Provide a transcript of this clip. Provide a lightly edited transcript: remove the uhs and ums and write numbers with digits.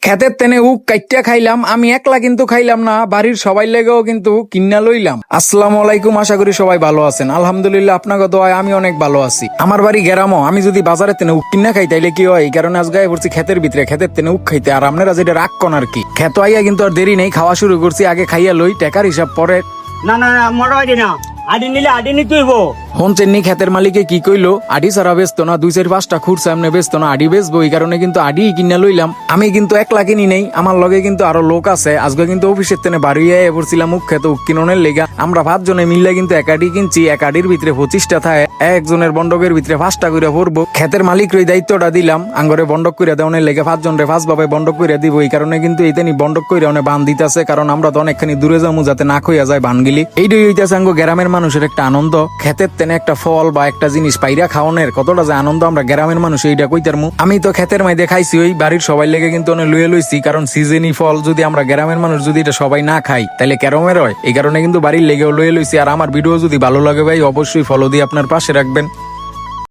খেতের তেনে উক কাইট্টা খাইলাম, আমি একলা কিন্তু খাইলাম না, বাড়ির সবাই লেগেও কিন্তু কিন্না লইলাম। আসসালামু আলাইকুম, আশা করি সবাই ভালো আছেন। আলহামদুলিল্লাহ, আপনাকে দোয়ায় আমি অনেক ভালো আছি। আমার বাড়ি গেরামো, আমি যদি বাজারের তেনে উক কিন্না খাই তাইলে কি হয়, এই কারণে আজ গায়ে পড়ছি খেতের ভিতরে, খেতের তেনে উক খাইতে। আর আপনারা যেটা রাগ কন আর কি, খেত আইয়া কিন্তু আর দেরি নেই, খাওয়া শুরু করছি। আগে খাইয়া লই, টাকার হিসাব পরে। না না না মোটা আইডি না, আইডি নিলে আইডি নিতে হইব। হন চেন্নি খেতের মালিকে কি কইলো, আডি ছাড়া বেচতো না, 2-4-5টা খুরসা এমনি বেচতো না, আডি বেচবো। এই কারণে কিন্তু আডি কিনা লইলাম। আমি কিন্তু একলা কিনি নেই, আমার লগে কিন্তু আরো লোক আছে। আজকে কিন্তু অফিসের তেনে বাড়ি আইয়া পড়ছিলাম উক খেতে, উক কিননের লেগা। আমরা 5 জনে মিললে কিন্তু এক আডি কিনছি। এক আডির ভিতরে 25টা থাকে, একজনের বন্ডকের ভিতরে 5টা করে পড়বো। খেতের মালিক রই দায়িত্বটা দিলাম, আঙ্গরে বন্ডক করে দেওয়ার লেগে 5 জনরে 5 ভাবে বন্ডক করে দিব। এই কারণে কিন্তু এইতেনি বন্ডক করে অনেক বান দিতেছে, কারণ আমরা তো অনেকখানি দূরে যাবো যাতে না খইয়া যায় বানগিলি। এইটাই হইতেছে আঙ্গ গ্রামের মানুষের একটা আনন্দ। খেতের তেনে একটা ফল বা একটা জিনিস পাইরা খাওয়ানোর কতটা যে আনন্দ আমরা গ্রামের মানুষ এইটা কইতার মু। আমি তো খেতের মাইদে খাইছি, ওই বাড়ির সবাই লেগে কিন্তু অনেক লুয়ে লইছি, কারণ সিজনি ফল যদি আমরা গ্রামের মানুষ যদি এটা সবাই না খাই তাহলে কেরমের হয়। এই কারণে কিন্তু বাড়ির লেগেও লুয়ে লইছি। আর আমার ভিডিও যদি ভালো লাগে ভাই, অবশ্যই ফলো দিয়ে আপনার পাশে রাখবেন।